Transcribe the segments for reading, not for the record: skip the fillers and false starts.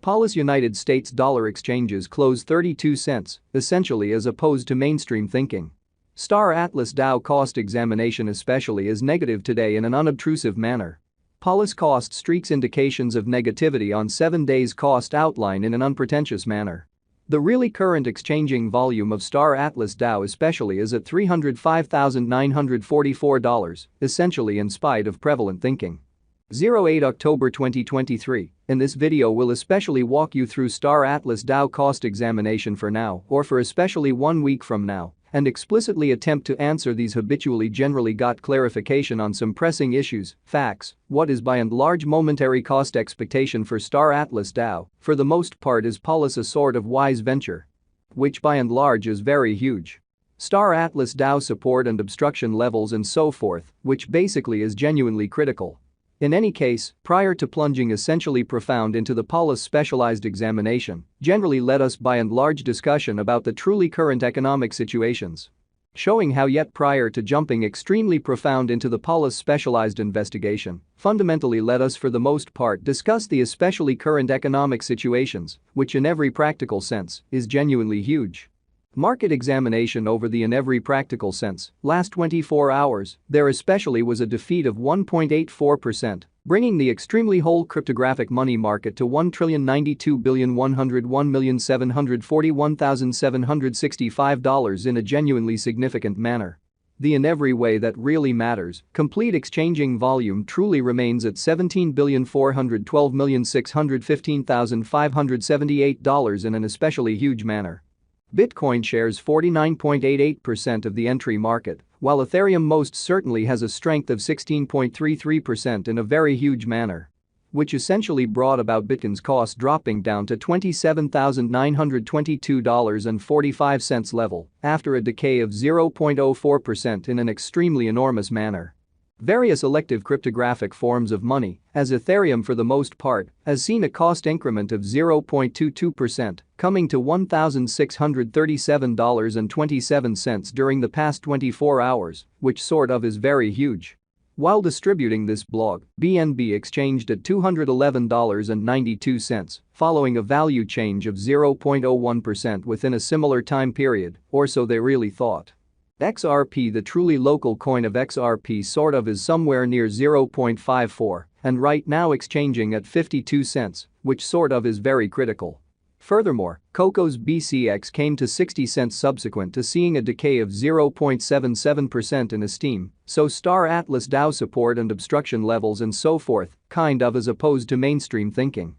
Paulus United States dollar exchanges close 32 cents, essentially as opposed to mainstream thinking. Star Atlas Dow cost examination especially is negative today in an unobtrusive manner. Paulus cost streaks indications of negativity on 7 days cost outline in an unpretentious manner. The really current exchanging volume of Star Atlas Dow especially is at $305,944, essentially in spite of prevalent thinking. 08 October 2023. In this video we'll especially walk you through Star Atlas Dow cost examination for now or for especially 1 week from now and explicitly attempt to answer these habitually generally got clarification on some pressing issues, facts, what is by and large momentary cost expectation for Star Atlas Dow, for the most part is Paulus a sort of wise venture? Which by and large is very huge. Star Atlas Dow support and obstruction levels and so forth, which basically is genuinely critical. In any case, prior to plunging essentially profound into the Paulus specialized examination, generally led us by and large discussion about the truly current economic situations. Showing how yet prior to jumping extremely profound into the Paulus specialized investigation, fundamentally let us for the most part discuss the especially current economic situations, which in every practical sense is genuinely huge. Market examination over the in every practical sense, last 24 hours, there especially was a defeat of 1.84%, bringing the extremely whole cryptographic money market to $1,092,101,741,765 in a genuinely significant manner. The in every way that really matters, complete exchanging volume truly remains at $17,412,615,578 in an especially huge manner. Bitcoin shares 49.88% of the entry market, while Ethereum most certainly has a strength of 16.33% in a very huge manner. Which essentially brought about Bitcoin's cost dropping down to $27,922.45 level after a decay of 0.04% in an extremely enormous manner. Various elective cryptographic forms of money, as Ethereum for the most part, has seen a cost increment of 0.22%, coming to $1,637.27 during the past 24 hours, which sort of is very huge. While distributing this blog, BNB exchanged at $211.92, following a value change of 0.01% within a similar time period, or so they really thought. XRP, the truly local coin of XRP, sort of is somewhere near 0.54 and right now exchanging at 52 cents, which sort of is very critical. Furthermore, Coco's BCX came to 60 cents subsequent to seeing a decay of 0.77% in esteem, so Star Atlas Dow support and obstruction levels and so forth, kind of as opposed to mainstream thinking.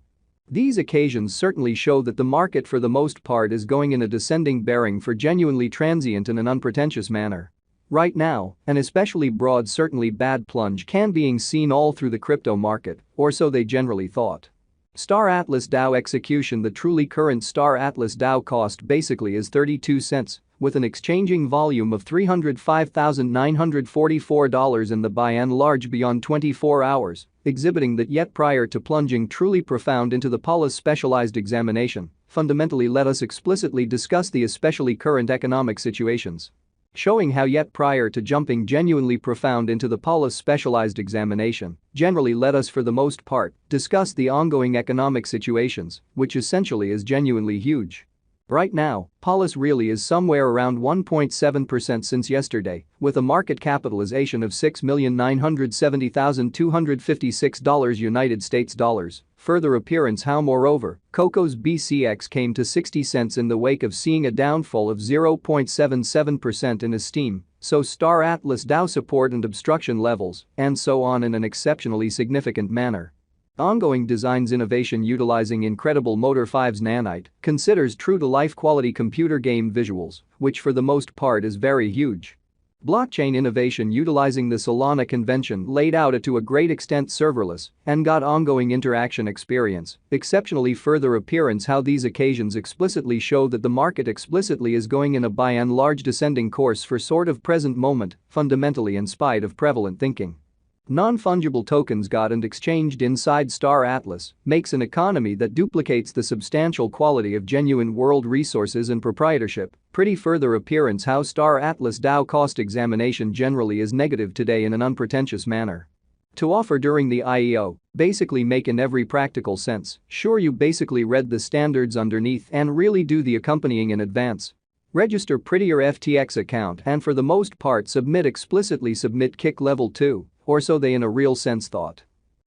These occasions certainly show that the market for the most part is going in a descending bearing for genuinely transient in an unpretentious manner. Right now, an especially broad certainly bad plunge can being seen all through the crypto market, or so they generally thought. Star Atlas Dow execution. The truly current Star Atlas Dow cost basically is 32 cents, with an exchanging volume of $305,944 in the by and large beyond 24 hours, exhibiting that yet prior to plunging truly profound into the Paulus specialized examination, fundamentally let us explicitly discuss the especially current economic situations. Showing how yet prior to jumping genuinely profound into the Paulus specialized examination, generally let us for the most part discuss the ongoing economic situations, which essentially is genuinely huge. Right now, Paulus really is somewhere around 1.7% since yesterday, with a market capitalization of $6,970,256 United States dollars. Further appearance how moreover, Coco's BCX came to 60 cents in the wake of seeing a downfall of 0.77% in esteem, so Star Atlas Dow support and obstruction levels, and so on in an exceptionally significant manner. Ongoing designs innovation utilizing incredible Motor 5's nanite considers true-to-life quality computer game visuals, which for the most part is very huge. Blockchain innovation utilizing the Solana convention laid out to a great extent serverless and got ongoing interaction experience, exceptionally further appearance how these occasions explicitly show that the market explicitly is going in a by and large descending course for sort of present moment, fundamentally in spite of prevalent thinking. Non-fungible tokens got and exchanged inside Star Atlas makes an economy that duplicates the substantial quality of genuine world resources and proprietorship. Pretty further appearance how Star Atlas Dow cost examination generally is negative today in an unpretentious manner. To offer during the IEO, basically make in every practical sense, sure you basically read the standards underneath and really do the accompanying in advance. Register prettier FTX account and for the most part explicitly submit kick level 2, or so they in a real sense thought.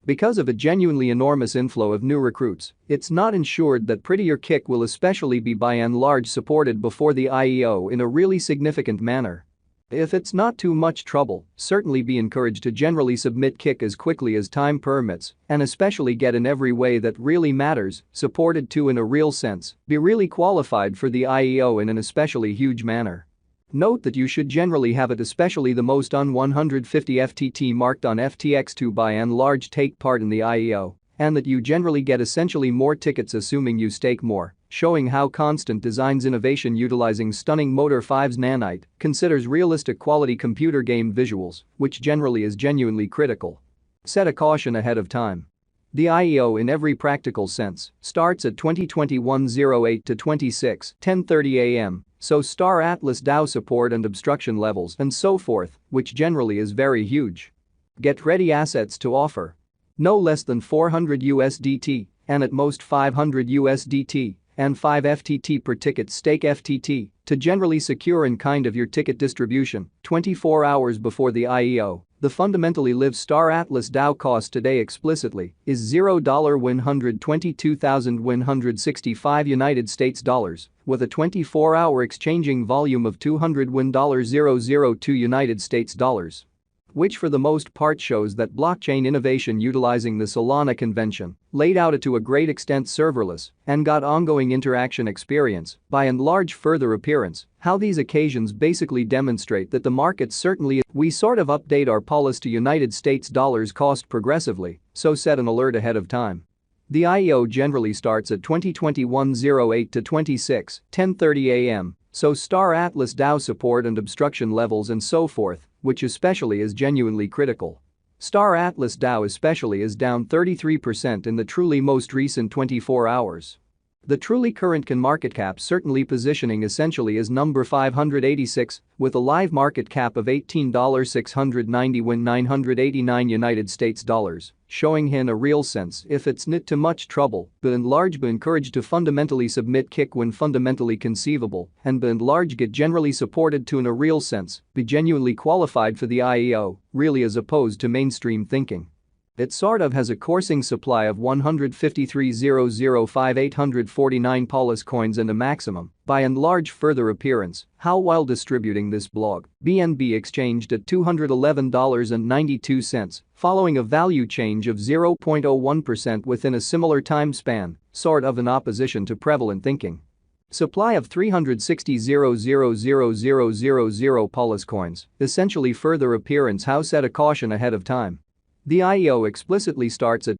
Because of a genuinely enormous inflow of new recruits, it's not ensured that prettier kick will especially be by and large supported before the IEO in a really significant manner. If it's not too much trouble, certainly be encouraged to generally submit kick as quickly as time permits and especially get in every way that really matters, supported to in a real sense, be really qualified for the IEO in an especially huge manner. Note that you should generally have it especially the most on 150 FTT marked on FTX to by and large take part in the IEO, and that you generally get essentially more tickets assuming you stake more, showing how Constant Design's innovation utilizing stunning Motor 5's nanite considers realistic quality computer game visuals, which generally is genuinely critical. Set a caution ahead of time. The IEO in every practical sense starts at 2021-08 to 26:10:30 a.m., so Star Atlas DAO support and obstruction levels and so forth, which generally is very huge. Get ready assets to offer. No less than 400 USDT and at most 500 USDT and 5 FTT per ticket stake FTT to generally secure in kind of your ticket distribution 24 hours before the IEO. The fundamentally live Star Atlas DAO cost today explicitly is $122,165 United States dollars with a 24-hour exchanging volume of $201,002 United States dollars. Which for the most part shows that blockchain innovation utilizing the Solana convention laid out it to a great extent serverless and got ongoing interaction experience, by and large further appearance, how these occasions basically demonstrate that the market certainly we sort of update our policy to United States dollars cost progressively, so set an alert ahead of time. The IEO generally starts at 2021-08 to 26:10:30 a.m., so Star Atlas DAO support and obstruction levels and so forth, which especially is genuinely critical. Star Atlas DAO especially is down 33% in the truly most recent 24 hours. The truly current can market cap certainly positioning essentially is number 586 with a live market cap of $18,690,989 United States dollars, showing in a real sense if it's not too much trouble, but in large be encouraged to fundamentally submit kick when fundamentally conceivable and by and large get generally supported to in a real sense, be genuinely qualified for the IEO, really as opposed to mainstream thinking. It sort of has a coursing supply of 153,005,849 Polis coins and a maximum, by and large further appearance, how while distributing this blog, BNB exchanged at $211.92, following a value change of 0.01% within a similar time span, sort of in opposition to prevalent thinking. Supply of 360,000,000 Polis coins, essentially further appearance how set a caution ahead of time. The IEO explicitly starts at